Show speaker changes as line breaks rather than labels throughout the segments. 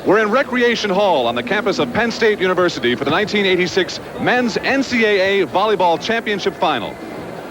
We're in Recreation Hall on the campus of Penn State University for the 1986 Men's NCAA Volleyball Championship Final.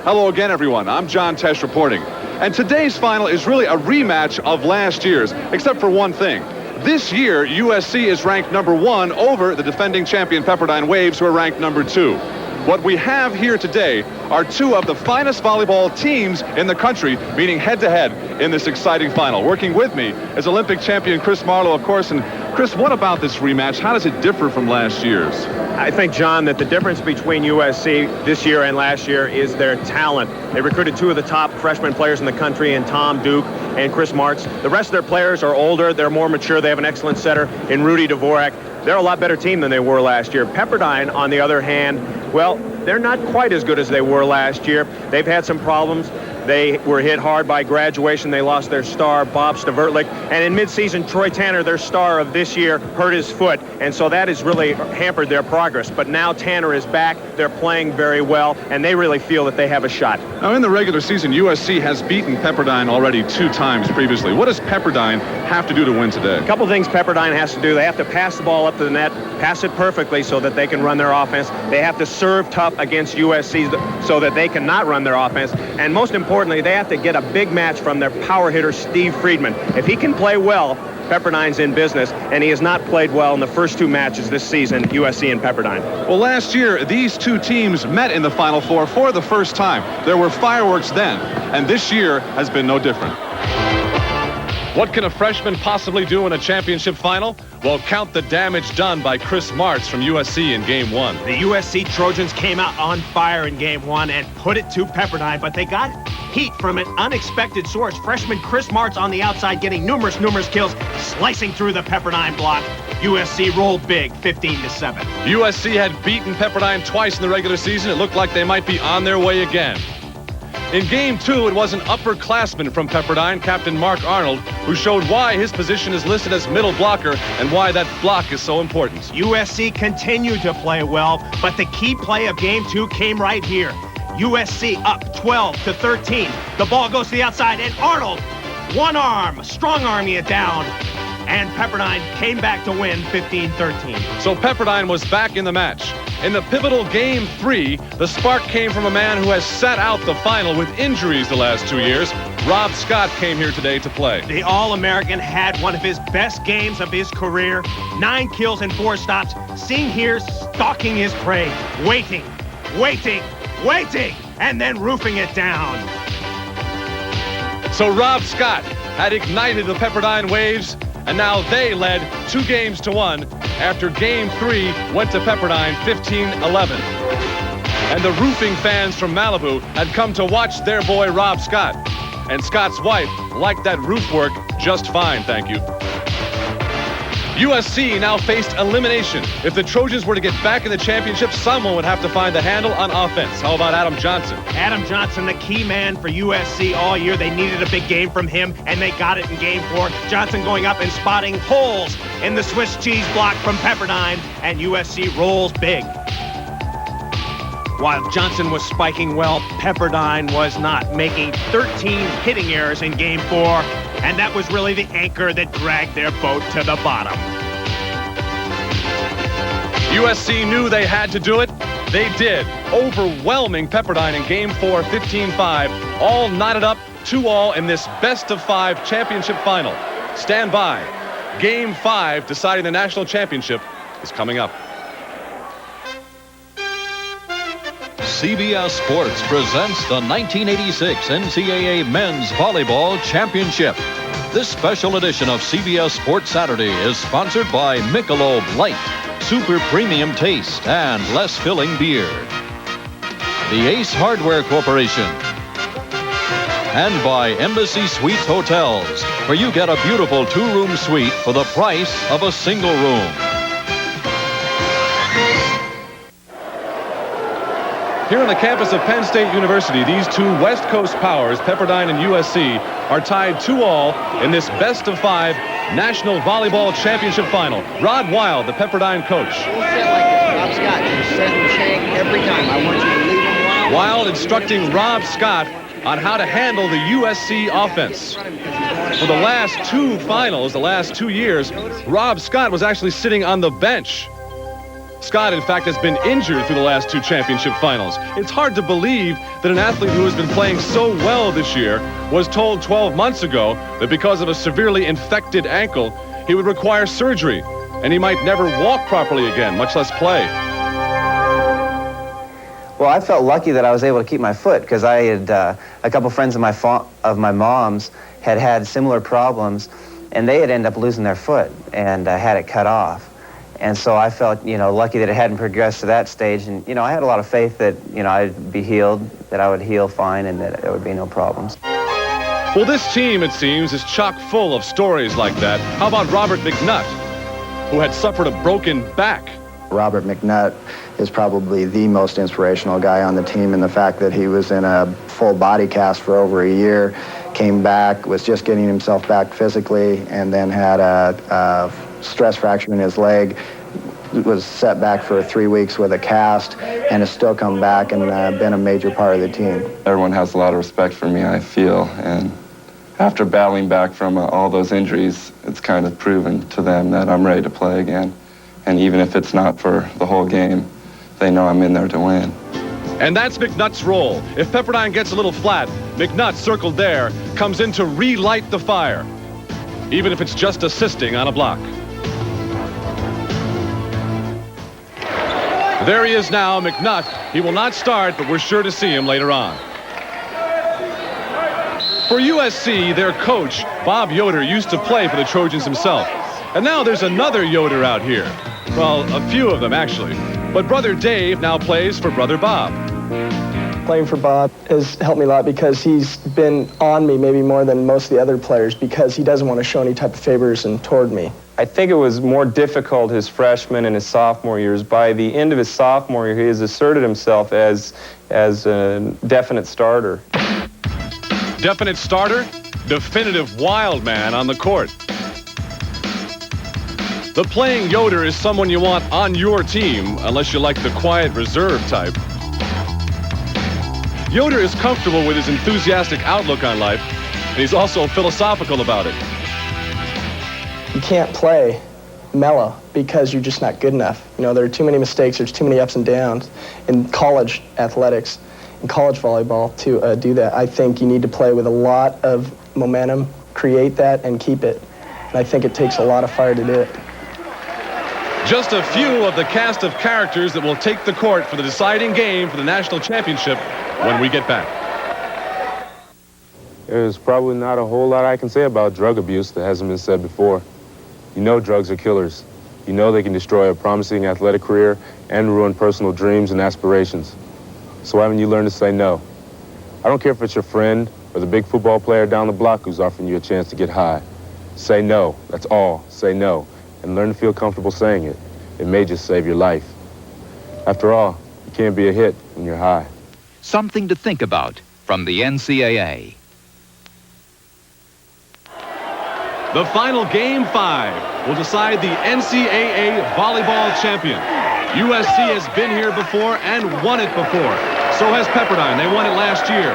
Hello again, everyone. I'm John Tesh reporting. And today's final is really a rematch of last year's, except for one thing. This year, USC is ranked #1 over the defending champion Pepperdine Waves, who are ranked #2. What we have here today are two of the finest volleyball teams in the country, meeting head-to-head in this exciting final. Working with me is Olympic champion Chris Marlowe, of course. And Chris, what about this rematch? How does it differ from last year's?
I think, John, that the difference between USC this year and last year is their talent. They recruited two of the top freshman players in the country in Tom Duke and Chris Martz. The rest of their players are older. They're more mature. They have an excellent setter in Rudy Dvorak. They're a lot better team than they were last year. Pepperdine, on the other hand, well, they're not quite as good as they were last year. They've had some problems. They were hit hard by graduation. They lost their star, Bob Stavertlik. And in midseason, Troy Tanner, their star of this year, hurt his foot. And so that has really hampered their progress. But now Tanner is back. They're playing very well, and they really feel that they have a shot.
Now, in the regular season, USC has beaten Pepperdine already 2 times previously. What does Pepperdine have to do to win today?
A couple things Pepperdine has to do. They have to pass the ball up to the net, pass it perfectly so that they can run their offense. They have to serve tough against USC so that they cannot run their offense. And most importantly, they have to get a big match from their power hitter, Steve Friedman. If he can play well, Pepperdine's in business, and he has not played well in the first 2 matches this season, USC and Pepperdine.
Well, last year, these two teams met in the Final Four for the first time. There were fireworks then, and this year has been no different. What can a freshman possibly do in a championship final? Well, count the damage done by Chris Martz from USC in Game 1.
The USC Trojans came out on fire in Game 1 and put it to Pepperdine, but they got heat from an unexpected source. Freshman Chris Martz on the outside getting numerous kills, slicing through the Pepperdine block. USC rolled big, 15-7.
USC had beaten Pepperdine twice in the regular season. It looked like they might be on their way again. In Game 2, it was an upperclassman from Pepperdine, Captain Mark Arnold, who showed why his position is listed as middle blocker and why that block is so important.
USC continued to play well, but the key play of Game 2 came right here. USC up 12-13. The ball goes to the outside, and Arnold, one arm, strong-arming it down. And Pepperdine came back to win 15-13.
So Pepperdine was back in the match. In the pivotal Game 3, the spark came from a man who has sat out the final with injuries the last 2 years. Rob Scott came here today to play.
The All-American had one of his best games of his career. 9 kills and 4 stops. Seen here stalking his prey, waiting, and then roofing it down.
So Rob Scott had ignited the Pepperdine Waves, and now they led 2-1 after Game 3 went to Pepperdine 15-11. And the roofing fans from Malibu had come to watch their boy Rob Scott. And Scott's wife liked that roof work just fine, thank you. USC now faced elimination. If the Trojans were to get back in the championship, someone would have to find the handle on offense. How about Adam Johnson?
Adam Johnson, the key man for USC all year. They needed a big game from him, and they got it in Game 4. Johnson going up and spotting holes in the Swiss cheese block from Pepperdine, and USC rolls big. While Johnson was spiking well, Pepperdine was not, making 13 hitting errors in Game 4, and that was really the anchor that dragged their boat to the bottom.
USC knew they had to do it. They did, overwhelming Pepperdine in Game 4, 15-5, all knotted up 2-all in this best-of-5 championship final. Stand by. Game 5, deciding the national championship, is coming up.
CBS Sports presents the 1986 NCAA Men's Volleyball Championship. This special edition of CBS Sports Saturday is sponsored by Michelob Light, super premium taste and less filling beer. The Ace Hardware Corporation. And by Embassy Suites Hotels, where you get a beautiful 2-room suite for the price of a single room.
Here on the campus of Penn State University, these two West Coast powers, Pepperdine and USC, are tied 2-all in this best-of-5 National Volleyball Championship Final. Rod Wild, the Pepperdine coach.
We'll set like this. Rob Scott, you set and check every time. I want you to leave him wild.
Wild instructing Rob Scott on how to handle the USC offense. For the last two finals, the last 2 years, Rob Scott was actually sitting on the bench. Scott, in fact, has been injured through the last 2 championship finals. It's hard to believe that an athlete who has been playing so well this year was told 12 months ago that because of a severely infected ankle, he would require surgery, and he might never walk properly again, much less play.
Well, I felt lucky that I was able to keep my foot, because I had a couple friends of my mom's had similar problems, and they had ended up losing their foot and had it cut off. And so I felt, lucky that it hadn't progressed to that stage. And, I had a lot of faith that, I'd be healed, that I would heal fine, and that there would be no problems.
Well, this team, it seems, is chock full of stories like that. How about Robert McNutt, who had suffered a broken back?
Robert McNutt is probably the most inspirational guy on the team in the fact that he was in a full body cast for over a year, came back, was just getting himself back physically, and then had a stress fracture in his leg, was set back for 3 weeks with a cast, and has still come back and been a major part of the team.
Everyone has a lot of respect for me, I feel, and after battling back from all those injuries, it's kind of proven to them that I'm ready to play again. And even if it's not for the whole game, they know I'm in there to win.
And that's McNutt's role. If Pepperdine gets a little flat, McNutt, circled there, comes in to relight the fire, even if it's just assisting on a block. There he is now, McNutt. He will not start, but we're sure to see him later on. For USC, their coach, Bob Yoder, used to play for the Trojans himself. And now there's another Yoder out here. Well, a few of them, actually. But Brother Dave now plays for Brother Bob.
Playing for Bob has helped me a lot because he's been on me maybe more than most of the other players because he doesn't want to show any type of favoritism toward me.
I think it was more difficult his freshman and his sophomore years. By the end of his sophomore year, he has asserted himself as a definite starter.
Definite starter? Definitive wild man on the court. The playing Yoder is someone you want on your team, unless you like the quiet reserve type. Yoder is comfortable with his enthusiastic outlook on life, and he's also philosophical about it.
You can't play mellow because you're just not good enough. There are too many mistakes, there's too many ups and downs in college athletics, in college volleyball to do that. I think you need to play with a lot of momentum, create that, and keep it. And I think it takes a lot of fire to do it.
Just a few of the cast of characters that will take the court for the deciding game for the national championship when we get back.
There's probably not a whole lot I can say about drug abuse that hasn't been said before. You know drugs are killers. You know they can destroy a promising athletic career and ruin personal dreams and aspirations. So why haven't you learned to say no? I don't care if it's your friend or the big football player down the block who's offering you a chance to get high. Say no, that's all. Say no, and learn to feel comfortable saying it. It may just save your life. After all, you can't be a hit when you're high.
Something to think about from the NCAA.
The final Game 5 will decide the NCAA volleyball champion. USC has been here before and won it before. So has Pepperdine. They won it last year.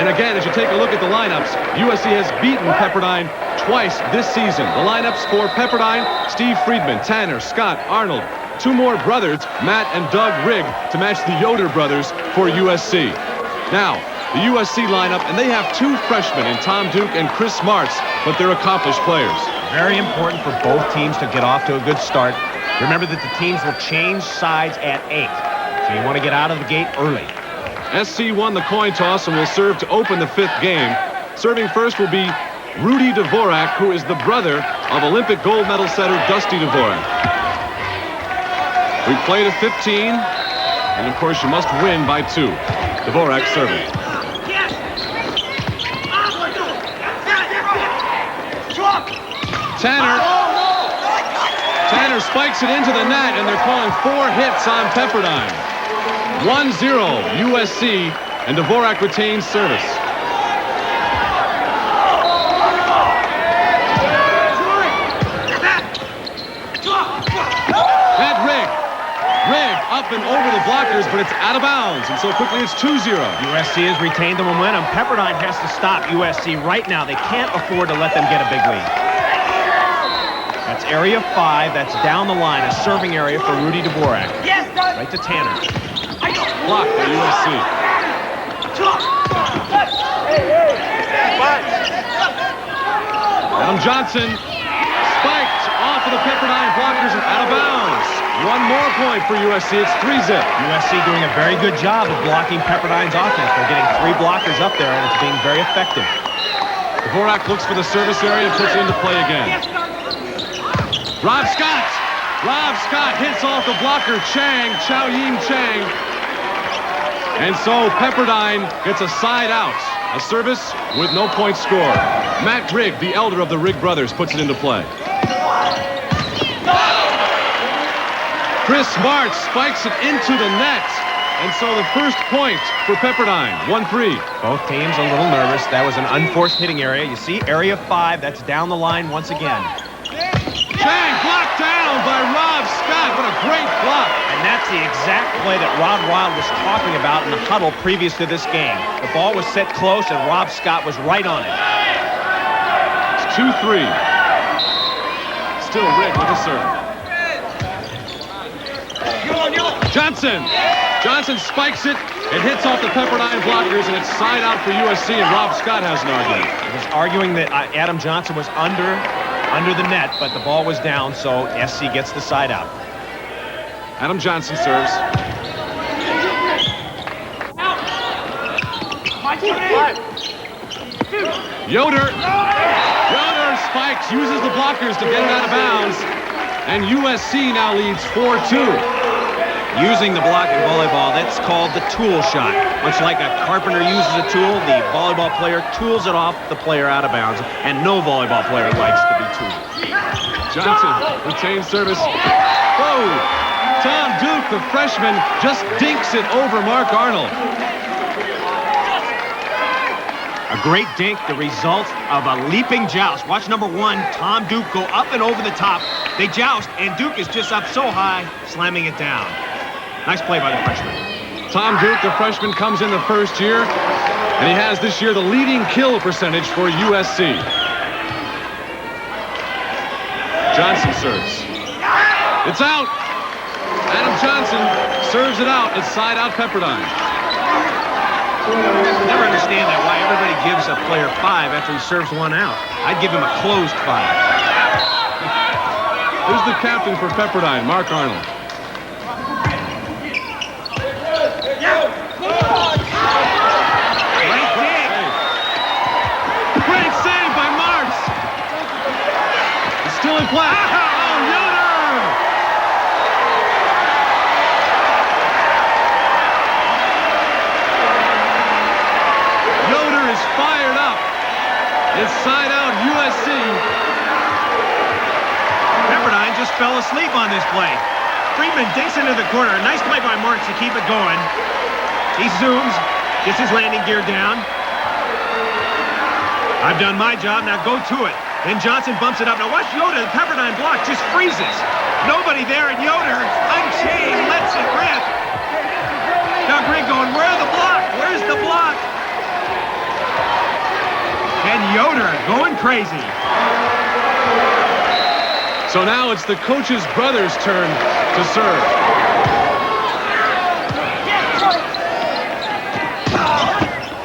And again, as you take a look at the lineups, USC has beaten Pepperdine twice this season. The lineups for Pepperdine: Steve Friedman, Tanner, Scott, Arnold. 2 more brothers, Matt and Doug Rigg, to match the Yoder brothers for USC. Now, the USC lineup, and they have 2 freshmen in Tom Duke and Chris Martz, but they're accomplished players.
Very important for both teams to get off to a good start. Remember that the teams will change sides at 8, so you want to get out of the gate early.
SC won the coin toss and will serve to open the 5th game. Serving first will be Rudy Dvorak, who is the brother of Olympic gold medal setter Dusty Dvorak. We played at 15, and of course you must win by 2. Dvorak serving. Tanner spikes it into the net, and they're calling 4 hits on Pepperdine. 1-0 USC, and Dvorak retains service. At Rigg up up and over the blockers, but it's out of bounds, and so quickly it's 2-0.
USC has retained the momentum. Pepperdine has to stop USC right now. They can't afford to let them get a big lead. That's area 5. That's down the line, a serving area for Rudy Dvorak. Right to Tanner.
Blocked by USC. Adam Johnson spiked off of the Pepperdine blockers and out of bounds. One more point for USC. It's 3-0.
USC doing a very good job of blocking Pepperdine's offense. They're getting 3 blockers up there, and it's being very effective.
Dvorak looks for the service area and puts it into play again. Rob Scott hits off the blocker, Chow Ying Chang. And so Pepperdine gets a side out. A service with no point score. Matt Rigg, the elder of the Rigg brothers, puts it into play. Chris Martz spikes it into the net. And so the first point for Pepperdine, 1-3.
Both teams a little nervous. That was an unforced hitting area. You see area 5, that's down the line once again.
Chang blocked down by Rob Scott. What a great block.
And that's the exact play that Rod Wild was talking about in the huddle previous to this game. The ball was set close, and Rob Scott was right on it.
It's 2-3. Still Rigg with the serve. Johnson spikes it. It hits off the Pepperdine blockers, and it's side out for USC, and Rob Scott has an argument.
He was arguing that Adam Johnson was under the net, but the ball was down, so SC gets the side out.
Adam Johnson serves. Yoder spikes, uses the blockers to get it out of bounds, and USC now leads 4-2.
Using the block in volleyball, that's called the tool shot. Much like a carpenter uses a tool, the volleyball player tools it off the player out of bounds, and no volleyball player likes to be tooled.
Johnson retains service. Whoa! Tom Duke, the freshman, just dinks it over Mark Arnold.
A great dink, the result of a leaping joust. Watch number 1, Tom Duke, go up and over the top. They joust, and Duke is just up so high, slamming it down. Nice play by the freshman.
Tom Duke, the freshman, comes in the first year, and he has this year the leading kill percentage for USC. Johnson serves. It's out. Adam Johnson serves it out. It's side out Pepperdine.
Never understand that, why everybody gives a player 5 after he serves one out. I'd give him a closed 5.
Who's the captain for Pepperdine? Mark Arnold. Great save by Martz. It's still in play. Oh, Yoder! Yoder is fired up. It's side out USC.
Pepperdine just fell asleep on this play. Friedman dinks into the corner. A nice play by Martz to keep it going. He zooms, gets his landing gear down. I've done my job, now go to it. Then Johnson bumps it up. Now watch Yoder, the Pepperdine block just freezes. Nobody there, and Yoder, unchained, lets it rip. Now Greg going, where's the block? Where's the block? And Yoder going crazy.
So now it's the coach's brother's turn to serve.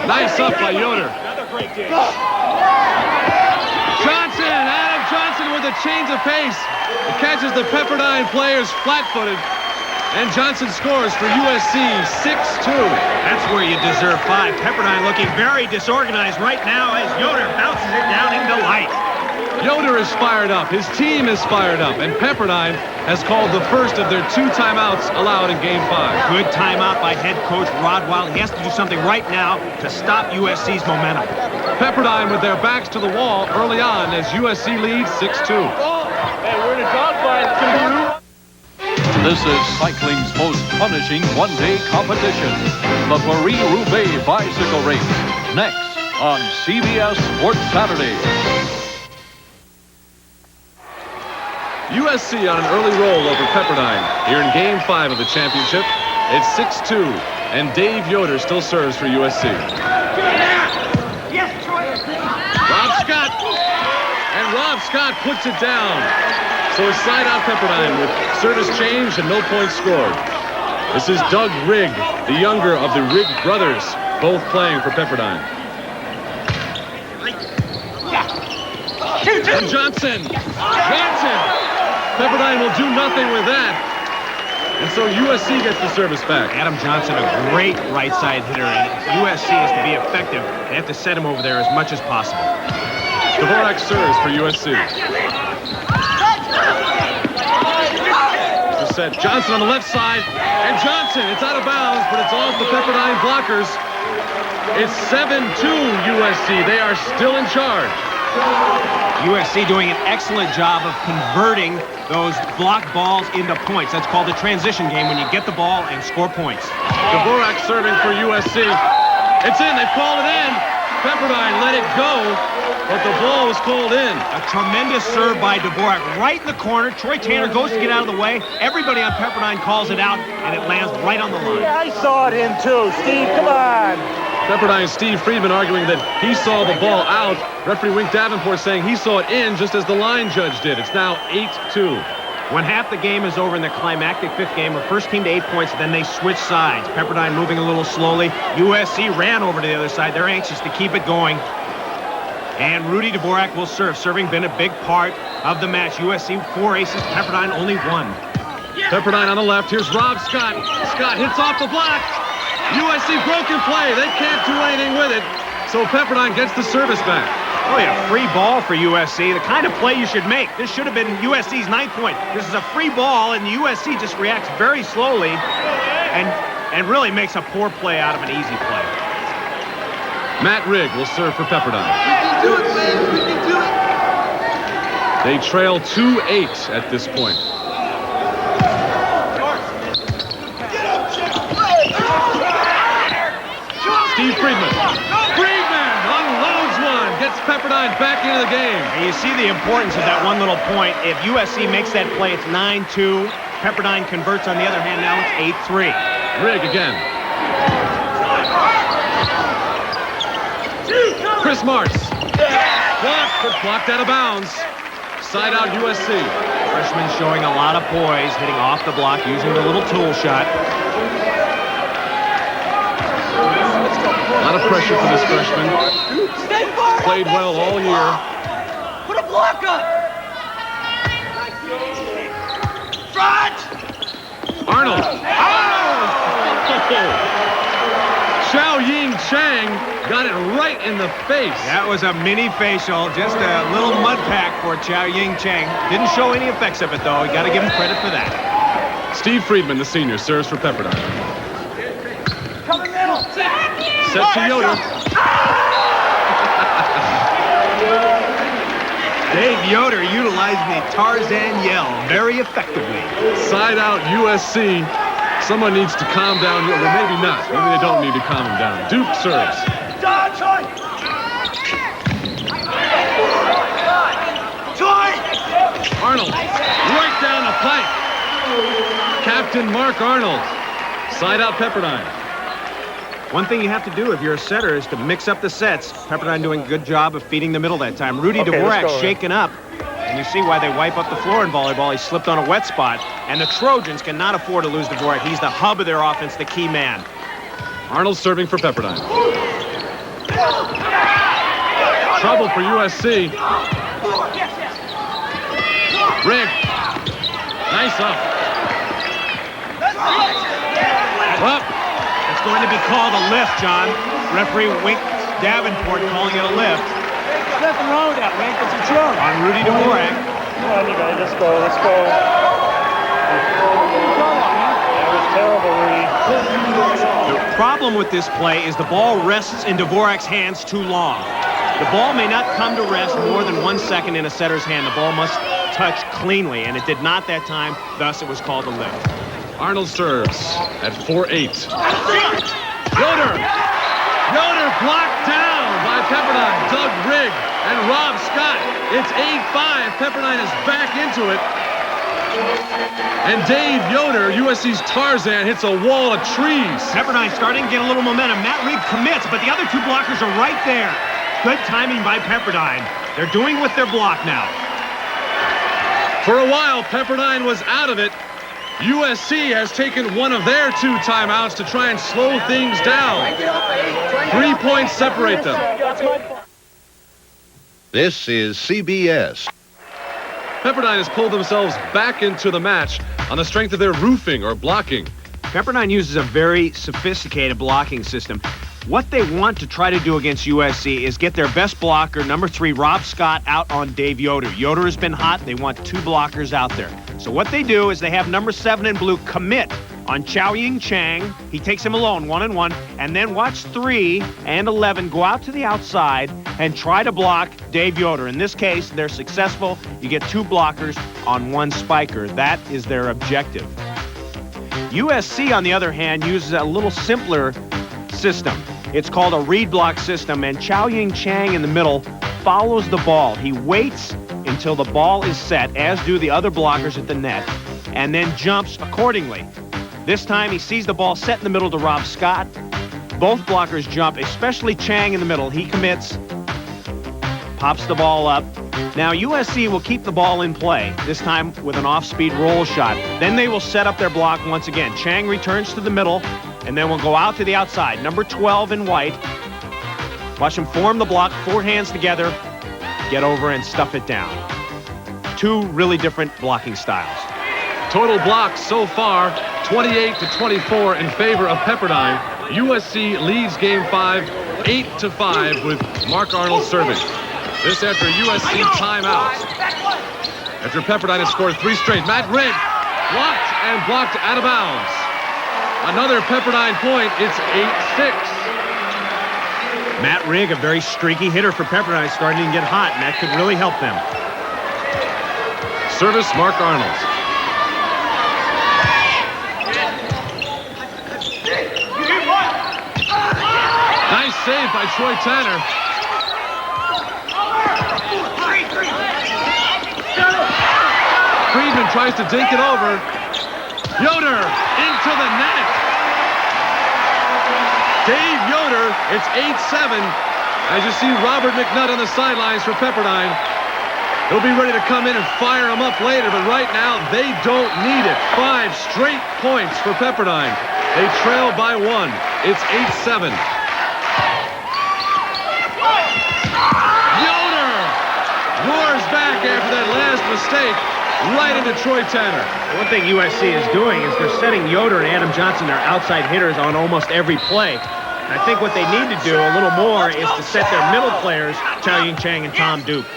Nice up by Yoder.
Another great dig.
Adam Johnson with a change of pace. It catches the Pepperdine players flat-footed. And Johnson scores for USC 6-2.
That's where you deserve 5. Pepperdine looking very disorganized right now as Yoder bounces it down into light.
Yoder is fired up. His team is fired up. And Pepperdine has called the first of their 2 timeouts allowed in Game 5.
Good timeout by head coach Rod Wild. He has to do something right now to stop USC's momentum.
Pepperdine with their backs to the wall early on as USC leads 6-2.
Hey, we're in a dogfight.
This is cycling's most punishing one-day competition, the Paris-Roubaix bicycle race. Next on CBS Sports Saturday.
USC on an early roll over Pepperdine here in Game 5 of the championship. It's 6-2, and Dave Yoder still serves for USC. Rob Scott, and Rob Scott puts it down. So a side out Pepperdine with service change and no points scored. This is Doug Rigg, the younger of the Rigg brothers, both playing for Pepperdine. And Johnson. Pepperdine will do nothing with that. And so USC gets the service back.
Adam Johnson, a great right side hitter, and USC is to be effective. They have to set him over there as much as possible.
Dvorak serves for USC. Just set Johnson on the left side, and Johnson, it's out of bounds, but it's off the Pepperdine blockers. It's 7-2 USC. They are still in charge.
USC doing an excellent job of converting those blocked balls into points. That's called the transition game, when you get the ball and score points.
Dvorak serving for USC. It's in. They've called it in. Pepperdine let it go, but the ball was called in.
A tremendous serve by Dvorak right in the corner. Troy Tanner goes to get out of the way. Everybody on Pepperdine calls it out, and it lands right on the line.
Yeah, I saw it in too. Steve, come on.
Pepperdine Steve Friedman arguing that he saw the ball out. Referee Wink Davenport saying he saw it in just as the line judge did. It's now 8-2.
When half the game is over in the climactic fifth game, the first team to 8 points, then they switch sides. Pepperdine moving a little slowly. USC ran over to the other side. They're anxious to keep it going. And Rudy Dvorak will serve. Serving been a big part of the match. USC 4 aces, Pepperdine only 1.
Pepperdine on the left. Here's Rob Scott. Scott hits off the block. USC broken play. They can't do anything with it. So Pepperdine gets the service back.
Oh yeah, free ball for USC. The kind of play you should make. This should have been USC's 9th point. This is a free ball, and USC just reacts very slowly and really makes a poor play out of an easy play.
Matt Rigg will serve for Pepperdine.
We can do it, man. We can do it.
They trail 2-8 at this point. Steve Friedman. Friedman unloads one. Gets Pepperdine back into the game.
And you see the importance of that one little point. If USC makes that play, it's 9-2. Pepperdine converts on the other hand. Now it's 8-3.
Rigg again. Chris Martz. Blocked, but blocked out of bounds. Side out USC.
Freshman showing a lot of poise, hitting off the block, using the little tool shot.
A lot of pressure for this freshman. Played well all year.
Put a block up. Front.
Arnold. Xiao Ying Chang got it right in the face.
That was a mini facial, just a little mud pack for Xiao Ying Chang. Didn't show any effects of it, though. You got to give him credit for that.
Steve Friedman, the senior, serves for Pepperdine.
Coming middle.
Set to Yoder.
Dave Yoder utilized the Tarzan yell very effectively.
Side out USC. Someone needs to calm down, or maybe not. Maybe they don't need to calm him down. Duke serves. Arnold, right down the pipe. Captain Mark Arnold. Side out Pepperdine.
One thing you have to do if you're a setter is to mix up the sets. Pepperdine doing a good job of feeding the middle that time. Rudy Dvorak shaken up. And you see why they wipe up the floor in volleyball. He slipped on a wet spot. And the Trojans cannot afford to lose Dvorak. He's the hub of their offense, the key man.
Arnold serving for Pepperdine. Trouble for USC. Rigg. Nice up.
Up. It's going to be called a lift, John. Referee Wink Davenport calling it a lift.
There's nothing wrong with that, Wink. It's a jump.
On Rudy Dvorak.
Come on, you guys. Let's go. Let's go. That was terrible, Rudy.
The problem with this play is the ball rests in Dvorak's hands too long. The ball may not come to rest more than 1 second in a setter's hand. The ball must touch cleanly, and it did not that time. Thus, it was called a lift.
Arnold serves at 4-8. Yoder blocked down by Pepperdine. Doug Rigg and Rob Scott. It's 8-5. Pepperdine is back into it. And Dave Yoder, USC's Tarzan, hits a wall of trees.
Pepperdine starting to get a little momentum. Matt Rigg commits, but the other two blockers are right there. Good timing by Pepperdine. They're doing with their block now.
For a while, Pepperdine was out of it. USC has taken one of their 2 timeouts to try and slow things down. 3 points separate them.
This is CBS.
Pepperdine has pulled themselves back into the match on the strength of their roofing or blocking.
Pepperdine uses a very sophisticated blocking system. What they want to try to do against USC is get their best blocker, number 3, Rob Scott, out on Dave Yoder. Yoder has been hot. They want 2 blockers out there. So what they do is they have number 7 in blue commit on Chao-Ying Chang. He takes him alone, 1-on-1, and then watch 3 and 11 go out to the outside and try to block Dave Yoder. In this case, they're successful. You get 2 blockers on 1 spiker. That is their objective. USC, on the other hand, uses a little simpler system. It's called a read block system, and Chao-Ying Chang in the middle follows the ball. He waits until the ball is set, as do the other blockers at the net, and then jumps accordingly. This time he sees the ball set in the middle to Rob Scott. Both blockers jump, especially Chang in the middle. He commits, pops the ball up. Now USC will keep the ball in play, this time with an off-speed roll shot. Then they will set up their block once again. Chang returns to the middle, and then we'll go out to the outside. Number 12 in white. Watch him form the block, 4 hands together, get over and stuff it down. 2 really different blocking styles.
Total blocks so far, 28-24 in favor of Pepperdine. USC leads Game 5, 8-5 with Mark Arnold serving. This after USC timeout. After Pepperdine has scored 3 straight. Matt Rigg blocked out of bounds. Another Pepperdine point. It's 8-6.
Matt Rigg, a very streaky hitter for Pepperdine, starting to get hot, and that could really help them.
Service, Mark Arnold. Nice save by Troy Tanner. Friedman tries to dink it over. Yoder into the net. Dave Yoder, it's 8-7. As you see Robert McNutt on the sidelines for Pepperdine. He'll be ready to come in and fire him up later, but right now they don't need it. 5 straight points for Pepperdine. They trail by 1. It's 8-7. Yoder roars back after that last mistake. Right into Troy Tanner.
One thing USC is doing is they're setting Yoder and Adam Johnson, their outside hitters, on almost every play. And I think what they need to do a little more is to set their middle players, Chao-Ying Chang and Tom Duke.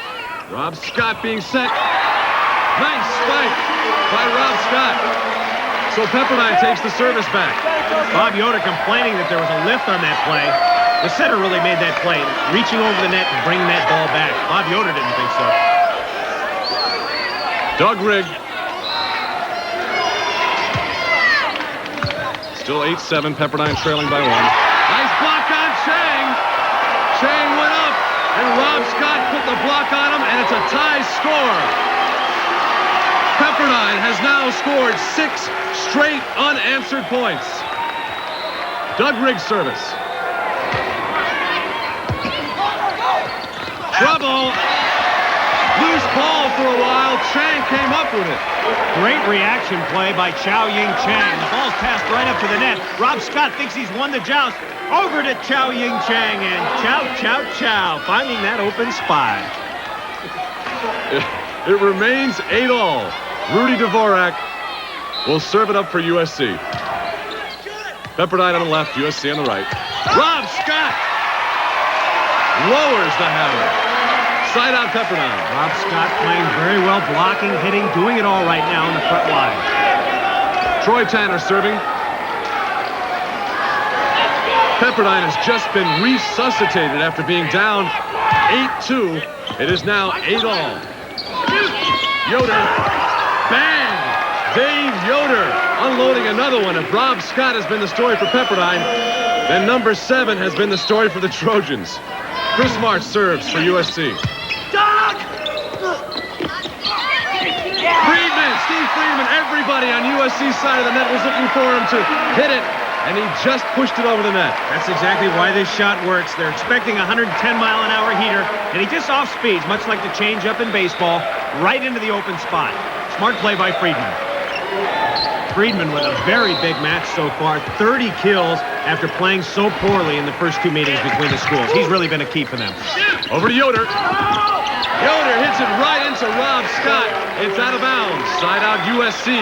Rob Scott being set. Nice spike by Rob Scott. So Pepperdine takes the service back.
Bob Yoder complaining that there was a lift on that play. The setter really made that play, reaching over the net and bringing that ball back. Bob Yoder didn't think so.
Doug Rigg. Still 8-7, Pepperdine trailing by 1. Nice block on Chang. Chang went up, and Rob Scott put the block on him, and it's a tie score. Pepperdine has now scored 6 straight unanswered points. Doug Rigg service. Trouble. Loose ball for a while. Chang came up with it.
Great reaction play by Chao-Ying Chang. The ball's passed right up to the net. Rob Scott thinks he's won the joust. Over to Chao-Ying Chang, and chow, finding that open spot.
It remains 8-all. Rudy Dvorak will serve it up for USC. Pepperdine on the left, USC on the right. Rob Scott lowers the hammer. Side out Pepperdine.
Rob Scott playing very well, blocking, hitting, doing it all right now on the front line.
Troy Tanner serving. Pepperdine has just been resuscitated after being down 8-2. It is now 8-all. Yoder. Bang! Dave Yoder unloading another one. If Rob Scott has been the story for Pepperdine, then number 7 has been the story for the Trojans. Chris March serves for USC. Friedman Steve Friedman, everybody on USC's side of the net was looking for him to hit it, and he just pushed it over the net.
That's exactly why this shot works. They're expecting a 110-mile-an-hour heater, and he just off-speeds, much like the change-up in baseball, right into the open spot. Smart play by Friedman. Friedman with a very big match so far, 30 kills after playing so poorly in the first two meetings between the schools. He's really been a key for them.
Over to Yoder. Yoder hits it right into Rob Scott. It's out of bounds. Side out USC.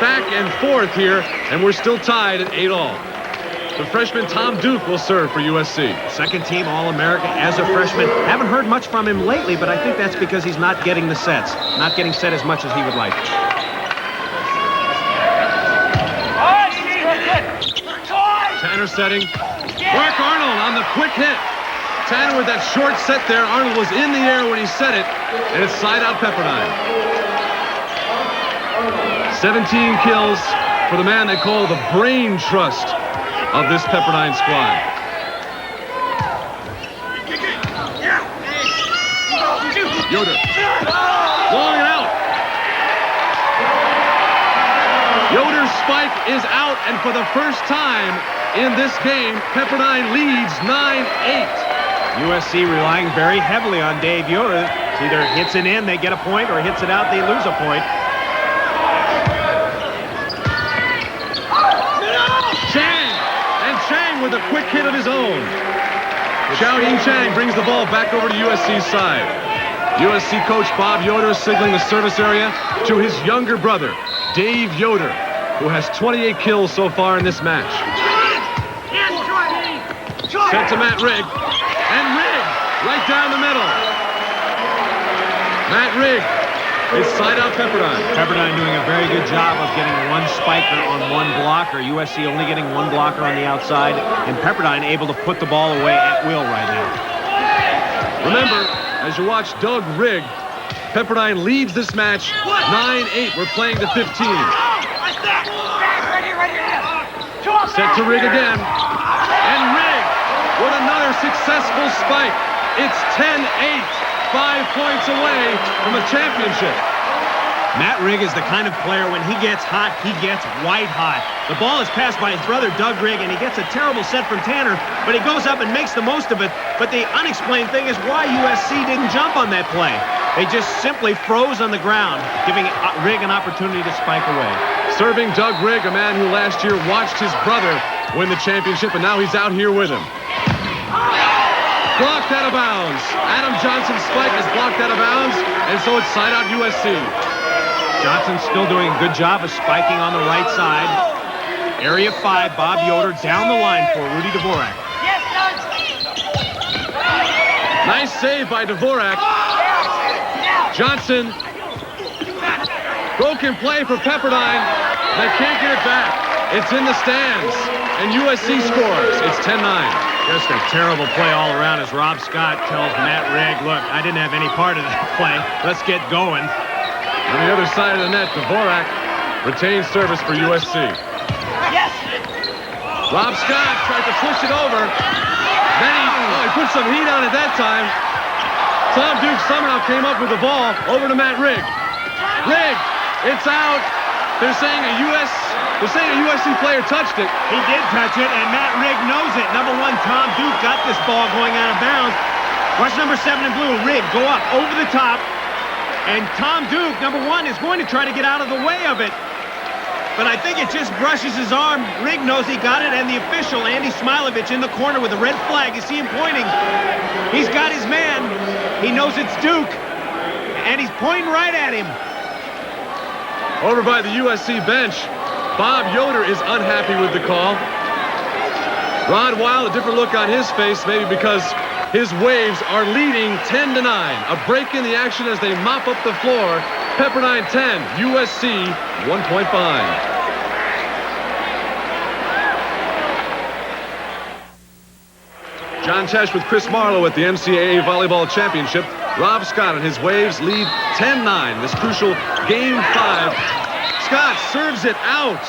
Back and forth here, and we're still tied at 8-all. The freshman Tom Duke will serve for USC.
Second team All-America as a freshman. Haven't heard much from him lately, but I think that's because he's not getting the sets. Not getting set as much as he would like.
Tanner setting. Mark Arnold on the quick hit. Tanner with that short set there. Arnold was in the air when he set it, and it's side out Pepperdine. 17 kills for the man they call the brain trust of this Pepperdine squad. Yoder. Long and out. Yoder's spike is out, and for the first time in this game, Pepperdine leads 9-8.
USC relying very heavily on Dave Yoder. It's either hits it in, they get a point, or hits it out, they lose a point.
Chang with a quick hit of his own. Xiao Ying Chang brings the ball back over to USC's side. USC coach Bob Yoder signaling the service area to his younger brother, Dave Yoder, who has 28 kills so far in this match. Sent to Matt Rigg, and Rigg right down the middle. Matt Rigg is side out Pepperdine.
Pepperdine doing a very good job of getting one spiker on one blocker. USC only getting one blocker on the outside, and Pepperdine able to put the ball away at will right now.
Remember, as you watch Doug Rigg, Pepperdine leads this match 9-8. We're playing to 15. Set to Rigg again. And Rigg with another successful spike. It's 10-8. 5 points away from a championship.
Matt Rigg is the kind of player, when he gets hot, he gets white hot. The ball is passed by his brother, Doug Rigg, and he gets a terrible set from Tanner, but he goes up and makes the most of it. But the unexplained thing is why USC didn't jump on that play. They just simply froze on the ground, giving Rigg an opportunity to spike away.
Serving Doug Rigg, a man who last year watched his brother win the championship, and now he's out here with him. Blocked out of bounds. Adam Johnson's spike is blocked out of bounds, and so it's side out USC.
Johnson's still doing a good job of spiking on the right side. Area 5, Bob Yoder down the line for Rudy Dvorak.
Nice save by Dvorak. Johnson. Broken play for Pepperdine. They can't get it back. It's in the stands, and USC scores. It's 10-9.
Just a terrible play all around as Rob Scott tells Matt Rigg, look, I didn't have any part of that play. Let's get going.
On the other side of the net, Dvorak retains service for USC.
Yes!
Rob Scott tried to push it over. Then he put some heat on it that time. Tom Duke somehow came up with the ball over to Matt Rigg. Rigg, it's out. They're saying a USC player touched it.
He did touch it, and Matt Rigg knows it. Number 1, Tom Duke got this ball going out of bounds. Watch number 7 in blue, Rigg, go up over the top. And Tom Duke, number 1, is going to try to get out of the way of it. But I think it just brushes his arm. Rigg knows he got it, and the official, Andy Smilovich, in the corner with a red flag. You see him pointing. He's got his man. He knows it's Duke, and he's pointing right at him.
Over by the USC bench, Bob Yoder is unhappy with the call. Rod Weil, a different look on his face, maybe because his Waves are leading 10-9. A break in the action as they mop up the floor. Pepperdine 10, USC 1 point behind. John Tesh with Chris Marlowe at the NCAA Volleyball Championship. Rob Scott and his Waves lead 10-9. This crucial Game 5. Scott serves it out.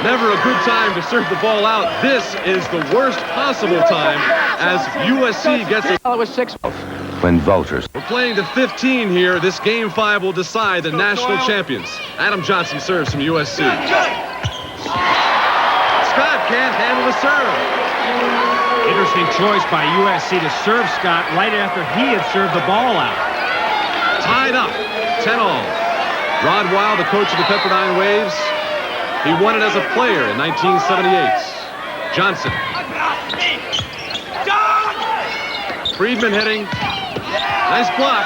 Never a good time to serve the ball out. This is the worst possible time as USC gets it.
Well, it was 6. when voters...
We're playing to 15 here. This game 5 will decide the national champions. Adam Johnson serves from USC. Scott can't handle the serve.
Interesting choice by USC to serve Scott right after he had served the ball out.
Tied up, 10-all. Rod Weil, the coach of the Pepperdine Waves, he won it as a player in 1978. Johnson. Friedman hitting. Nice block.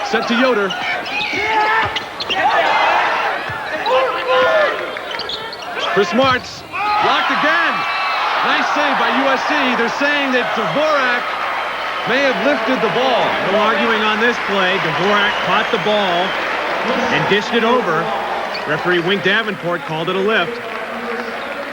Set to Yoder. Chris Martz. Blocked again. Nice save by USC. They're saying that Dvorak may have lifted the ball.
No arguing on this play. Dvorak caught the ball and dished it over. Referee Wink Davenport called it a lift.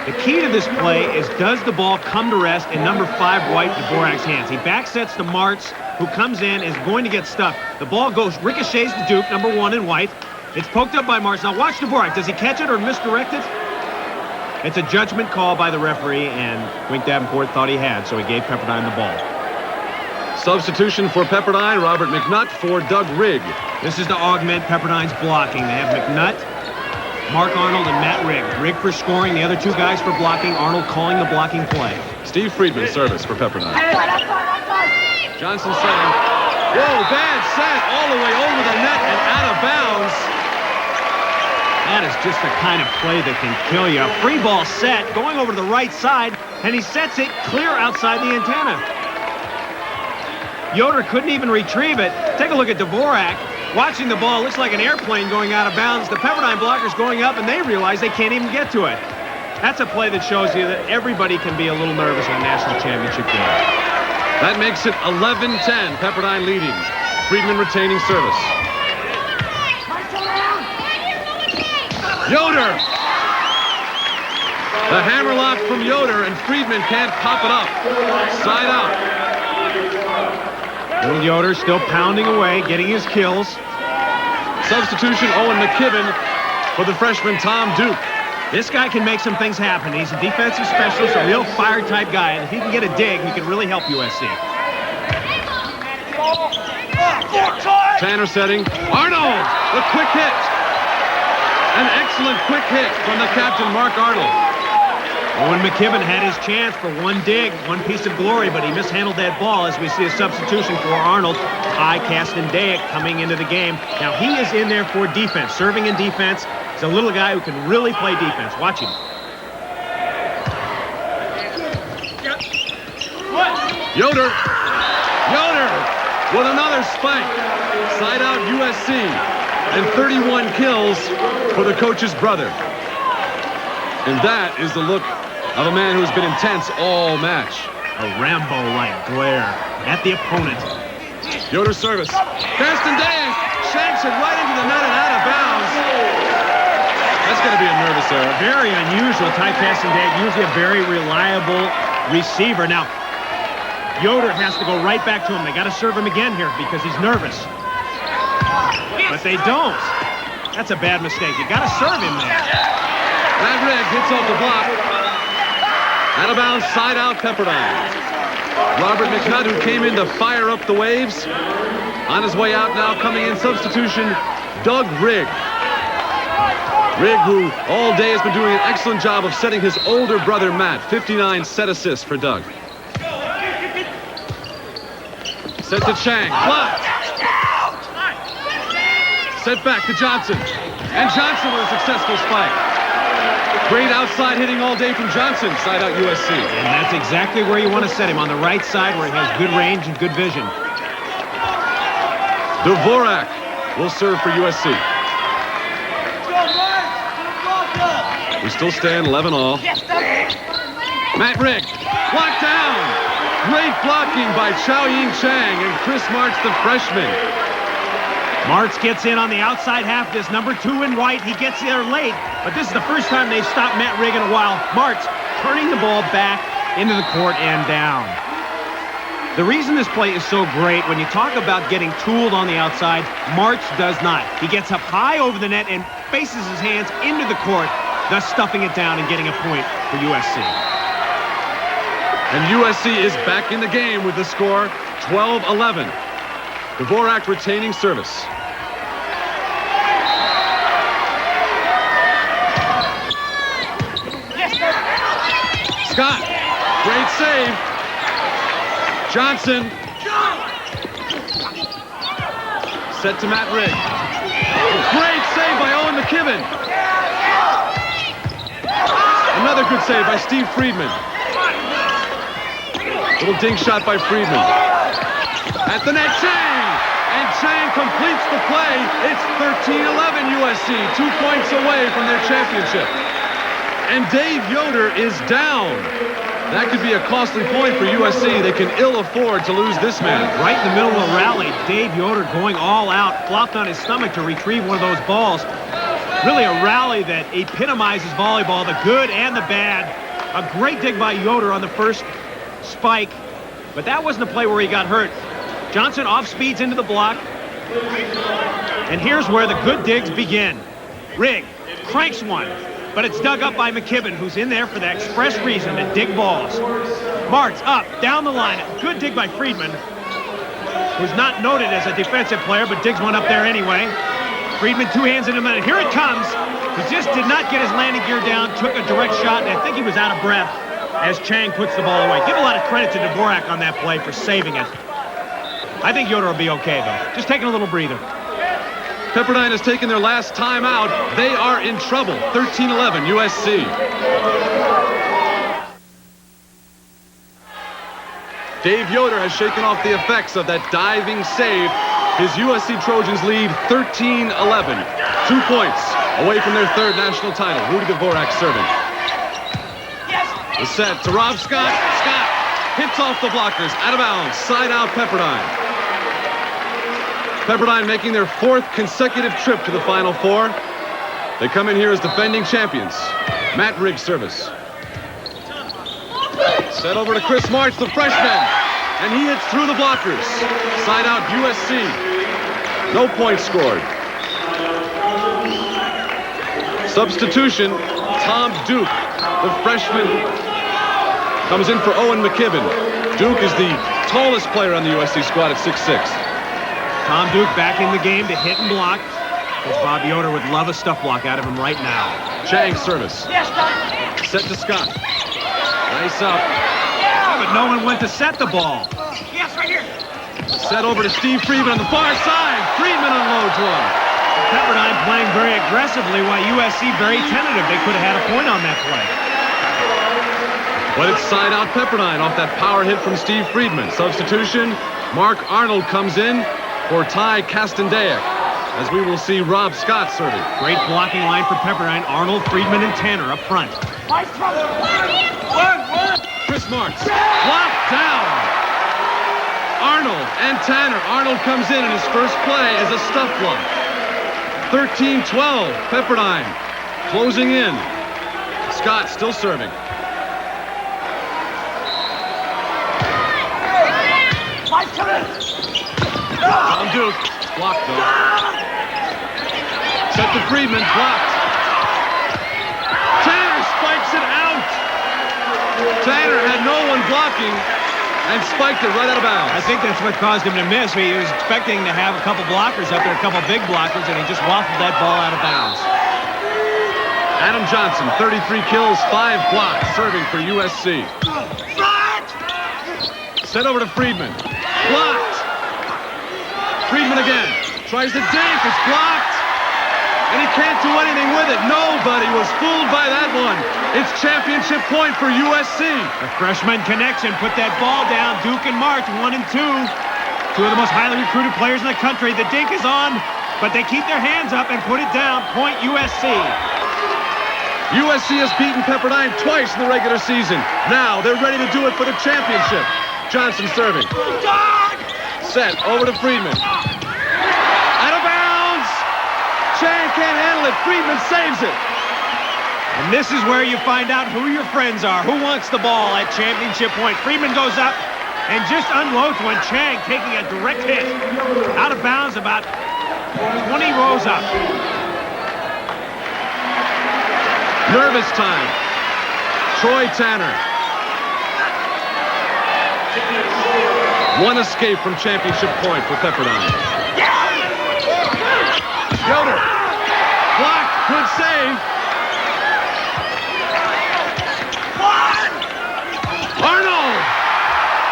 The key to this play is, does the ball come to rest in number 5 White, Dvorak's hands? He back sets to Martz, who comes in, is going to get stuffed. The ball goes, ricochets to Duke, number 1 in White. It's poked up by Martz. Now watch Dvorak. Does he catch it or misdirect it? It's a judgment call by the referee, and Wink Davenport thought he had, so he gave Pepperdine the ball.
Substitution for Pepperdine, Robert McNutt for Doug Rigg.
This is to augment Pepperdine's blocking. They have McNutt, Mark Arnold, and Matt Rigg. Rigg for scoring, the other 2 guys for blocking. Arnold calling the blocking play.
Steve Friedman service for Pepperdine. Johnson setting. Whoa, bad set all the way over the net and out of bounds.
That is just the kind of play that can kill you. A free ball set, going over to the right side, and he sets it clear outside the antenna. Yoder couldn't even retrieve it. Take a look at Dvorak. Watching the ball, looks like an airplane going out of bounds. The Pepperdine blockers going up, and they realize they can't even get to it. That's a play that shows you that everybody can be a little nervous in a national championship game.
That makes it 11-10, Pepperdine leading. Friedman retaining service. Yoder! The hammerlock from Yoder, and Friedman can't pop it up. Side out.
Little Yoder still pounding away, getting his kills.
Substitution, Owen McKibben for the freshman Tom Duke.
This guy can make some things happen. He's a defensive specialist, a real fire-type guy, and if he can get a dig, he can really help USC.
Tanner setting. Arnold, the quick hit. An excellent quick hit from the captain, Mark Arnold.
Owen McKibben had his chance for one dig, one piece of glory, but he mishandled that ball as we see a substitution for Arnold. Ty Castendaic coming into the game. Now he is in there for defense, serving in defense. He's a little guy who can really play defense. Watch him.
Yoder. Yoder with another spike. Side out USC. And 31 kills for the coach's brother. And that is the look of a man who's been intense all match.
A Rambo-like glare at the opponent.
Yoder service. Castendaic shanks it right into the net and out of bounds. That's going to be a nervous error.
Very unusual. Ty Castendaic, usually a very reliable receiver. Now, Yoder has to go right back to him. They got to serve him again here because he's nervous. But they don't. That's a bad mistake. You got to serve him there.
Matt Rigg hits off the block. Out of bounds, side out Pepperdine. Robert McNutt, who came in to fire up the Waves. On his way out now, coming in substitution, Doug Rigg. Rigg, who all day has been doing an excellent job of setting his older brother, Matt. 59 set assists for Doug. Set to Chang. Blocked. Set back to Johnson. And Johnson with a successful spike. Great outside hitting all day from Johnson. Side out USC.
And that's exactly where you want to set him, on the right side where he has good range and good vision.
Dvorak will serve for USC. We still stand 11-all. Matt Rigg, blocked down. Great blocking by Chao-Ying Chang and Chris Martz, the freshman.
Martz gets in on the outside half. This number 2 in White. He gets there late, but this is the first time they've stopped Matt Rigg in a while. Martz turning the ball back into the court and down. The reason this play is so great, when you talk about getting tooled on the outside, Martz does not. He gets up high over the net and faces his hands into the court, thus stuffing it down and getting a point for USC.
And USC is back in the game with the score 12-11. Dvorak retaining service. Scott, great save. Johnson. Set to Matt Rigg. Great save by Owen McKibben. Another good save by Steve Friedman. Little dink shot by Friedman. At the net, Chang! And Chang completes the play. It's 13-11 USC, 2 points away from their championship. And Dave Yoder is down. That could be a costly point for USC. They can ill afford to lose this man.
Right in the middle of the rally, Dave Yoder going all out, flopped on his stomach to retrieve one of those balls. Really a rally that epitomizes volleyball, the good and the bad. A great dig by Yoder on the first spike, but that wasn't a play where he got hurt. Johnson off speeds into the block. And here's where the good digs begin. Rigg cranks one, but it's dug up by McKibben, who's in there for the express reason to dig balls. Martz up, down the line. Good dig by Friedman, who's not noted as a defensive player, but digs one up there anyway. Friedman, 2 hands in a minute. Here it comes. He just did not get his landing gear down, took a direct shot, and I think he was out of breath as Chang puts the ball away. Give a lot of credit to Dvorak on that play for saving it. I think Yoder will be okay, though. Just taking a little breather.
Pepperdine has taken their last time out. They are in trouble. 13-11 USC. Dave Yoder has shaken off the effects of that diving save. His USC Trojans lead 13-11. 2 points away from their third national title. Rudy Dvorak serving. The set to Rob Scott. Scott hits off the blockers. Out of bounds. Side out Pepperdine. Pepperdine making their 4th consecutive trip to the Final Four. They come in here as defending champions. Matt Rigg service. Set over to Chris Martz, the freshman. And he hits through the blockers. Side out USC. No points scored. Substitution, Tom Duke, the freshman, comes in for Owen McKibben. Duke is the tallest player on the USC squad at 6'6".
Tom Duke back in the game to hit and block. Coach Bob Yoder would love a stuff block out of him right now.
Chang service. Set to Scott. Nice up.
But no one went to set the ball.
Yes, right here.
Set over to Steve Friedman on the far side. Friedman unloads one.
Pepperdine playing very aggressively while USC very tentative. They could have had a point on that play.
But it's side out Pepperdine off that power hit from Steve Friedman. Substitution, Mark Arnold comes in for Ty Castendaic, as we will see Rob Scott serving.
Great blocking line for Pepperdine. Arnold, Friedman, and Tanner up front.
Chris Martz, blocked down. Arnold and Tanner. Arnold comes in his first play as a stuff block. 13-12, Pepperdine closing in. Scott still serving. Tom Duke, blocked though. Set to Friedman, blocked. Tanner spikes it out. Tanner had no one blocking and spiked it right out of bounds.
I think that's what caused him to miss. He was expecting to have a couple blockers up there, a couple big blockers, and he just waffled that ball out of bounds.
Adam Johnson, 33 kills, 5 blocks, serving for USC. Set over to Friedman. Blocked. Friedman again. Tries to dink. It's blocked. And he can't do anything with it. Nobody was fooled by that one. It's championship point for USC.
The freshman connection put that ball down. Duke and March, 1 and 2. 2 of the most highly recruited players in the country. The dink is on, but they keep their hands up and put it down. Point USC.
USC has beaten Pepperdine twice in the regular season. Now they're ready to do it for the championship. Johnson serving. Set over to Friedman. Out of bounds. Chang can't handle it. Friedman saves it.
And this is where you find out who your friends are. Who wants the ball at championship point? Friedman goes up and just unloads one. Chang taking a direct hit. Out of bounds about 20 rows up.
Nervous time. Troy Tanner. One escape from championship point for Pepperdine. Yoder. Block. Good save. Arnold.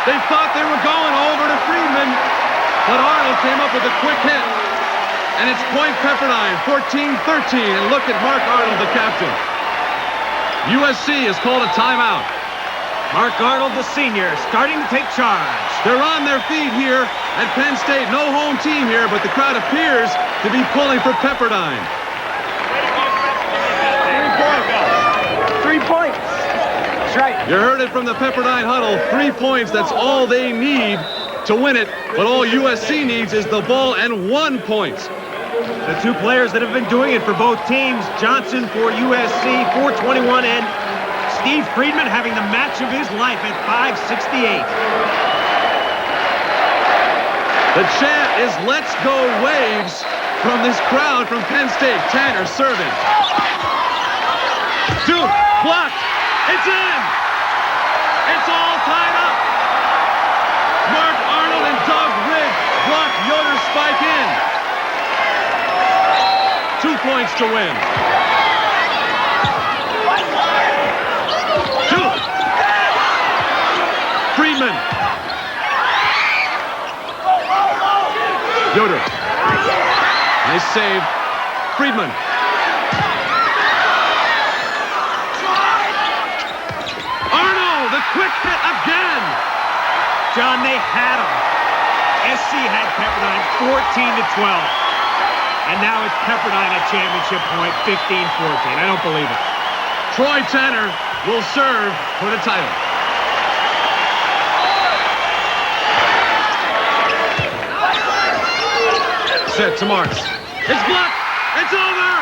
They thought they were going over to Friedman, but Arnold came up with a quick hit. And it's point Pepperdine, 14-13. And look at Mark Arnold, the captain. USC has called a timeout.
Mark Arnold, the senior, starting to take charge.
They're on their feet here at Penn State. No home team here, but the crowd appears to be pulling for Pepperdine.
3 points. That's right.
You heard it from the Pepperdine huddle. 3 points, that's all they need to win it. But all USC needs is the ball and 1 point.
The two players that have been doing it for both teams, Johnson for USC, 421, and Steve Friedman having the match of his life at 568.
The chant is "Let's Go Waves" from this crowd from Penn State. Tanner serving. Duke, blocked. It's in. It's all tied up. Mark Arnold and Doug Rigg block Yoder's spike in. 2 points to win. Duke. Friedman. Yoder. Nice save. Friedman. Arnold, the quick hit again.
John, they had him. SC had Pepperdine 14-12. And now it's Pepperdine at championship point, 15-14. I don't believe it.
Troy Tanner will serve for the title. Set to Marks. It's blocked. It's over.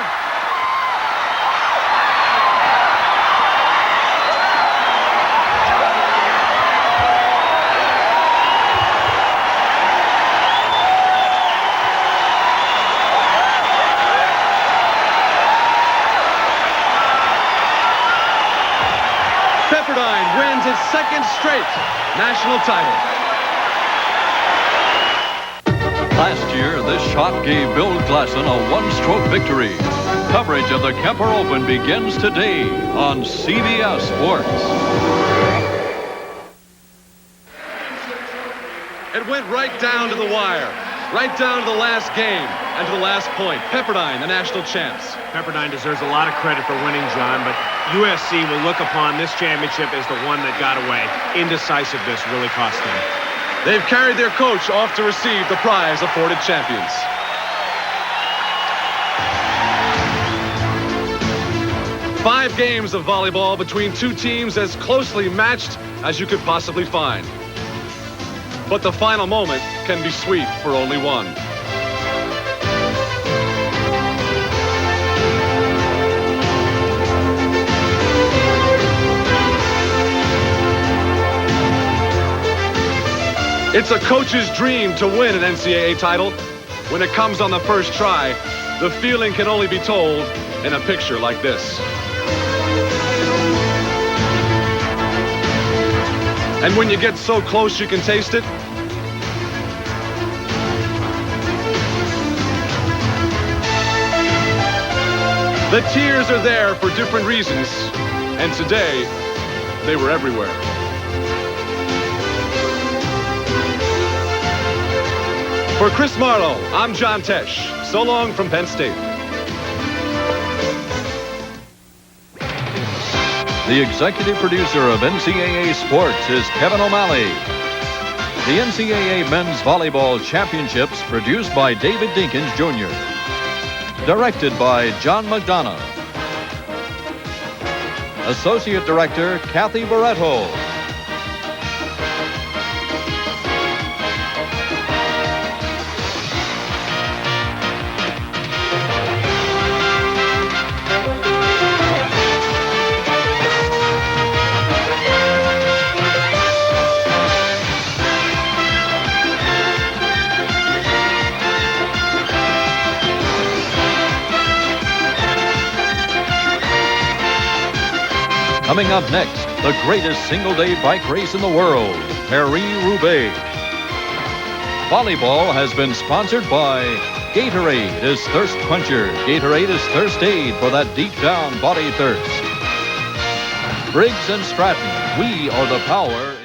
Pepperdine wins its second straight national title.
Last year, this shot gave Bill Glasson a one-stroke victory. Coverage of the Kemper Open begins today on CBS Sports.
It went right down to the wire, right down to the last game and to the last point. Pepperdine, the national champs.
Pepperdine deserves a lot of credit for winning, John, but USC will look upon this championship as the one that got away. Indecisiveness really cost them.
They've carried their coach off to receive the prize afforded champions. Five games of volleyball between two teams as closely matched as you could possibly find. But the final moment can be sweet for only one. It's a coach's dream to win an NCAA title. When it comes on the first try, the feeling can only be told in a picture like this. And when you get so close you can taste it, the tears are there for different reasons, and today they were everywhere. For Chris Marlowe, I'm John Tesh. So long from Penn State.
The executive producer of NCAA Sports is Kevin O'Malley. The NCAA Men's Volleyball Championships produced by David Dinkins, Jr. Directed by John McDonough. Associate Director Kathy Barreto. Coming up next, the greatest single-day bike race in the world, Paris-Roubaix. Volleyball has been sponsored by Gatorade is Thirst Quencher. Gatorade is Thirst Aid for that deep down body thirst. Briggs & Stratton, we are the power.